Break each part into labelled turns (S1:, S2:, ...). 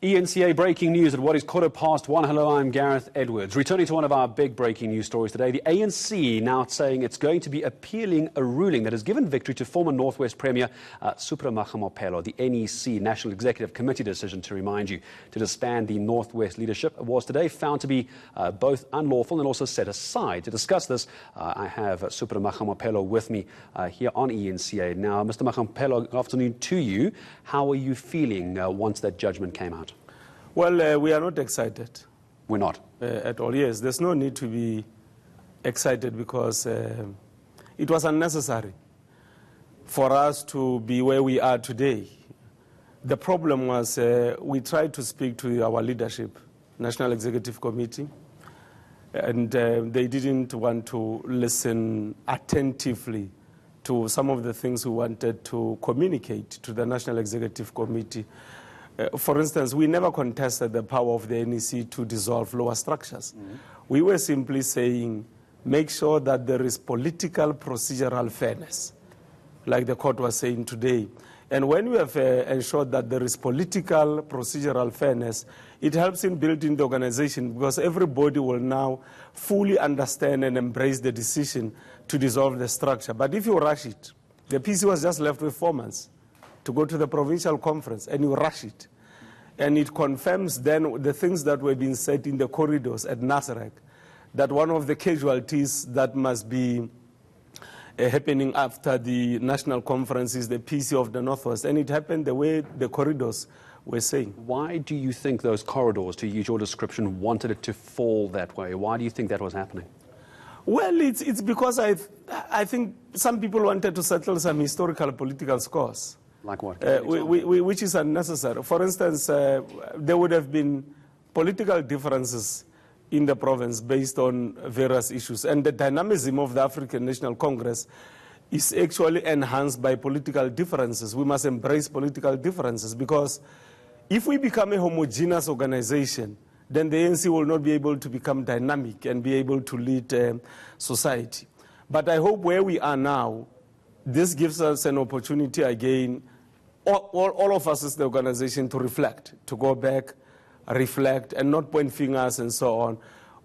S1: ENCA breaking news at what is 1:15. Hello, I'm Gareth Edwards. Returning to one of our big breaking news stories today, the ANC now saying it's going to be appealing a ruling that has given victory to former Northwest Premier Supra Mahumapelo. The NEC National Executive Committee decision, to remind you, to disband the Northwest leadership was today found to be both unlawful and also set aside. To discuss this, I have Supra Mahumapelo with me here on ENCA. Now, Mr. Mahumapelo, good afternoon to you. How are you feeling once that judgment came out?
S2: Well, we are not excited.
S1: We're not?
S2: At all, yes. There's no need to be excited because it was unnecessary for us to be where we are today. The problem was we tried to speak to our leadership, National Executive Committee, and they didn't want to listen attentively to some of the things we wanted to communicate to the National Executive Committee. For instance, we never contested the power of the NEC to dissolve lower structures. We were simply saying, make sure that there is political procedural fairness, like the court was saying today. And when we have ensured that there is political procedural fairness, it helps in building the organization because everybody will now fully understand and embrace the decision to dissolve the structure. But if you rush it, the PC was just left with 4 months to go to the provincial conference, and you rush it. And it confirms then the things that were being said in the corridors at Nasrec, that one of the casualties that must be happening after the national conference is the PC of the Northwest. And it happened the way the corridors were saying.
S1: Why do you think those corridors, to use your description, wanted it to fall that way? Why do you think that was happening?
S2: Well, it's because I think some people wanted to settle some historical political scores.
S1: Like what?
S2: Which is unnecessary. For instance, there would have been political differences in the province based on various issues. And the dynamism of the African National Congress is actually enhanced by political differences. We must embrace political differences because if we become a homogeneous organization, then the ANC will not be able to become dynamic and be able to lead society. But I hope where we are now, this gives us an opportunity again, all of us as the organization, to reflect, to go back, reflect, and not point fingers and so on.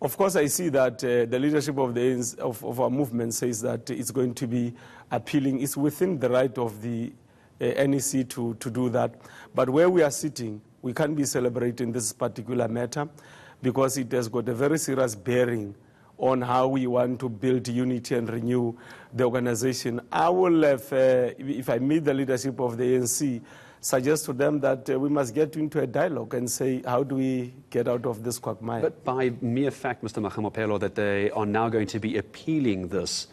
S2: Of course, I see that the leadership of of our movement says that it's going to be appealing. It's within the right of the NEC to do that. But where we are sitting, we can't be celebrating this particular matter because it has got a very serious bearing on how we want to build unity and renew the organization. I will have, if I meet the leadership of the ANC, suggest to them that we must get into a dialogue and say, how do we get out of this quagmire?
S1: But by mere fact, Mr. Mahumapelo, that they are now going to be appealing this,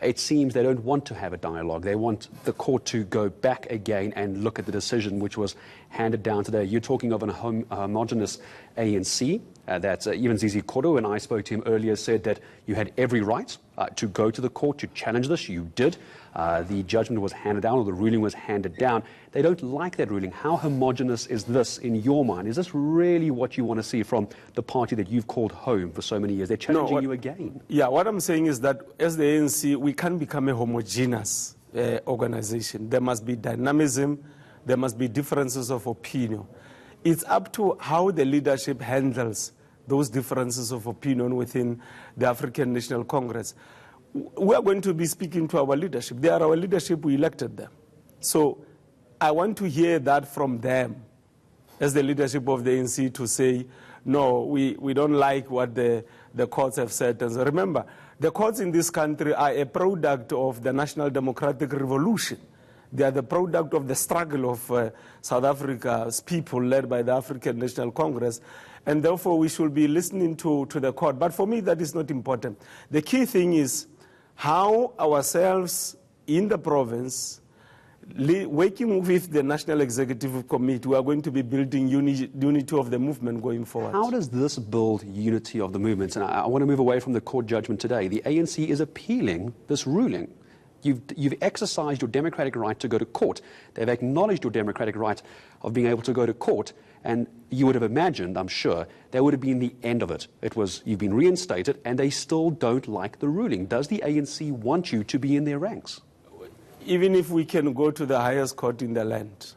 S1: it seems they don't want to have a dialogue. They want the court to go back again and look at the decision which was handed down today. You're talking of a homogenous ANC. That even Zizi Kodo, when I spoke to him earlier, said that you had every right to go to the court to challenge this. You did. The judgment was handed down, or the ruling was handed down. They don't like that ruling. How homogenous is this in your mind? Is this really what you want to see from the party that you've called home for so many years? They're challenging you again.
S2: Yeah, what I'm saying is that as the ANC, we can't become a homogeneous organization. There must be dynamism. There must be differences of opinion. It's up to how the leadership handles those differences of opinion within the African National Congress. We are going to be speaking to our leadership. They are our leadership, we elected them. So I want to hear that from them as the leadership of the ANC to say, no, we don't like what the courts have said. And so remember, the courts in this country are a product of the National Democratic Revolution. They are the product of the struggle of South Africa's people led by the African National Congress. And therefore, we should be listening to the court. But for me, that is not important. The key thing is how ourselves in the province, working with the National Executive Committee, we are going to be building unity of the movement going forward.
S1: How does this build unity of the movement? And I want to move away from the court judgment today. The ANC is appealing this ruling. You've exercised your democratic right to go to court. They've acknowledged your democratic right of being able to go to court, and you would have imagined, I'm sure, that would have been the end of it. It was, you've been reinstated, and they still don't like the ruling. Does the ANC want you to be in their ranks?
S2: Even if we can go to the highest court in the land,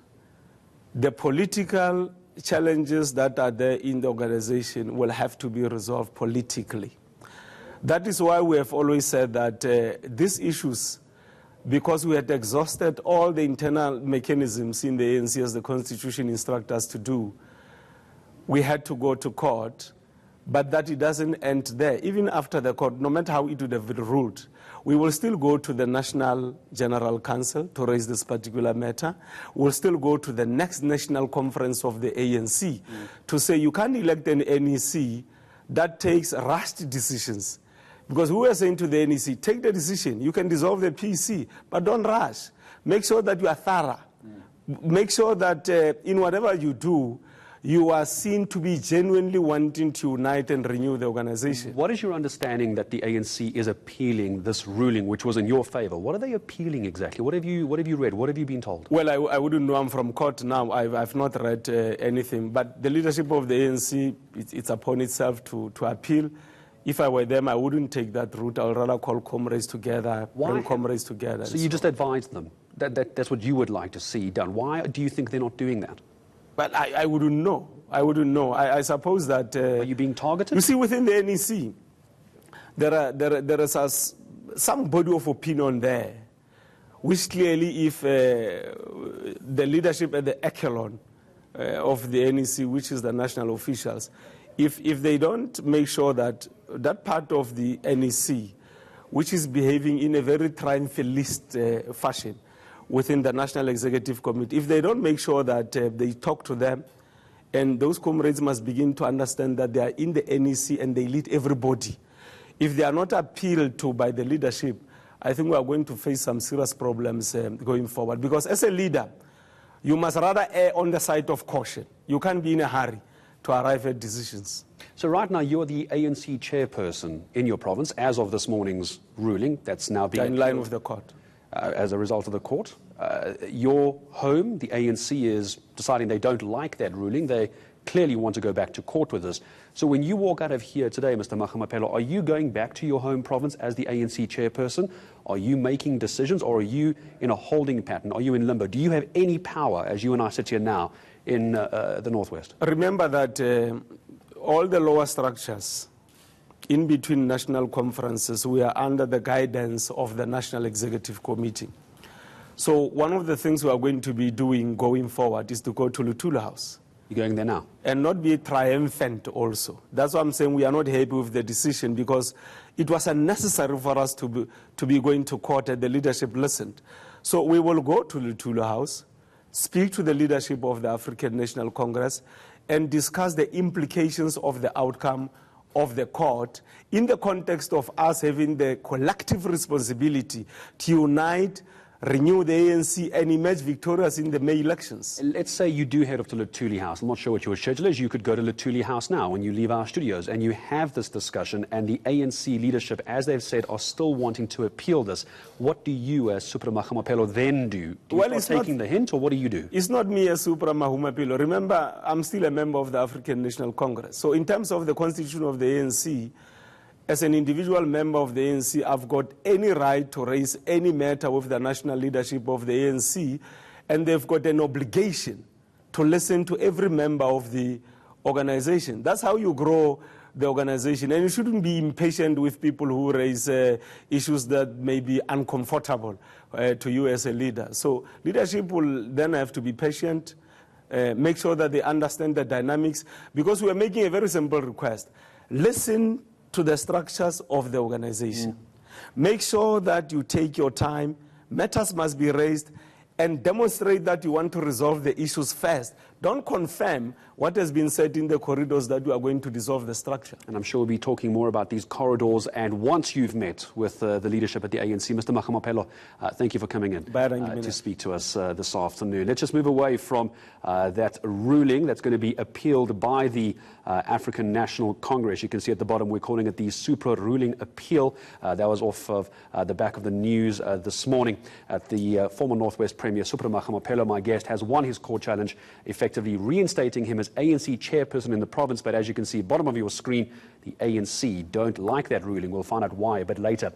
S2: the political challenges that are there in the organization will have to be resolved politically. That is why we have always said that these issues, because we had exhausted all the internal mechanisms in the ANC as the Constitution instructs us to do, we had to go to court, but that it doesn't end there. Even after the court, no matter how it would have been ruled, we will still go to the National General Council to raise this particular matter. We'll still go to the next national conference of the ANC to say you can't elect an NEC that takes rushed decisions. Because we were saying to the NEC, take the decision. You can dissolve the PC, but don't rush. Make sure that you are thorough. Make sure that in whatever you do, you are seen to be genuinely wanting to unite and renew the organization.
S1: What is your understanding that the ANC is appealing this ruling, which was in your favor? What are they appealing exactly? What have you read? What have you been told?
S2: Well, I wouldn't know. I'm from court now. I've not read anything. But the leadership of the ANC, it's upon itself to appeal. If I were them, I wouldn't take that route. I would rather call comrades together, bring comrades together.
S1: So you just advise them? That's what you would like to see done. Why do you think they're not doing that?
S2: But I wouldn't know. I wouldn't know. I suppose that...
S1: Are you being targeted?
S2: You see, within the NEC, there is some body of opinion there, which clearly if the leadership at the echelon of the NEC, which is the national officials, if they don't make sure that that part of the NEC, which is behaving in a very triumphalist fashion, within the National Executive Committee, if they don't make sure that they talk to them, and those comrades must begin to understand that they are in the NEC and they lead everybody. If they are not appealed to by the leadership, I think we are going to face some serious problems going forward. Because as a leader, you must rather err on the side of caution. You can't be in a hurry to arrive at decisions.
S1: So right now you're the ANC chairperson in your province as of this morning's ruling that's now being
S2: in line with the court.
S1: As a result of the court. Your home, the ANC, is deciding they don't like that ruling. They clearly want to go back to court with this. So when you walk out of here today, Mr. Mahumapelo, are you going back to your home province as the ANC chairperson? Are you making decisions, or are you in a holding pattern? Are you in limbo? Do you have any power, as you and I sit here now, in the Northwest?
S2: Remember that all the lower structures in between national conferences, we are under the guidance of the National Executive Committee. So one of the things we are going to be doing going forward is to go to Luthuli House.
S1: You're going there now?
S2: And not be triumphant also. That's why I'm saying we are not happy with the decision, because it was unnecessary for us to be going to court, and the leadership listened. So we will go to Luthuli House, speak to the leadership of the African National Congress, and discuss the implications of the outcome of the court in the context of us having the collective responsibility to unite, renew the ANC, and emerge victorious in the May elections.
S1: Let's say you do head off to Luthuli House. I'm not sure what your schedule is. You could go to Luthuli House now when you leave our studios, and you have this discussion, and the ANC leadership, as they've said, are still wanting to appeal this. What do you, as Supra Mahumapelo, then do? Do you start taking the hint, or what do you do?
S2: It's not me as Supra Mahumapelo. Remember, I'm still a member of the African National Congress. So in terms of the constitution of the ANC, as an individual member of the ANC, I've got any right to raise any matter with the national leadership of the ANC, and they've got an obligation to listen to every member of the organization. That's how you grow the organization, and you shouldn't be impatient with people who raise issues that may be uncomfortable to you as a leader. So leadership will then have to be patient, make sure that they understand the dynamics, because we are making a very simple request. Listen to the structures of the organization. Make sure that you take your time. Matters must be raised, and demonstrate that you want to resolve the issues first. Don't confirm what has been said in the corridors that you are going to dissolve the structure.
S1: And I'm sure we'll be talking more about these corridors, and once you've met with the leadership at the ANC. Mr. Mahumapelo, thank you for coming in to speak to us this afternoon. Let's just move away from that ruling that's going to be appealed by the African National Congress. You can see at the bottom we're calling it the Supra ruling appeal. That was off of the back of the news this morning. At the former Northwest Premier Supra Mahumapelo, my guest, has won his court challenge, effectively reinstating him as ANC chairperson in the province. But as you can see, bottom of your screen, the ANC don't like that ruling. We'll find out why a bit later.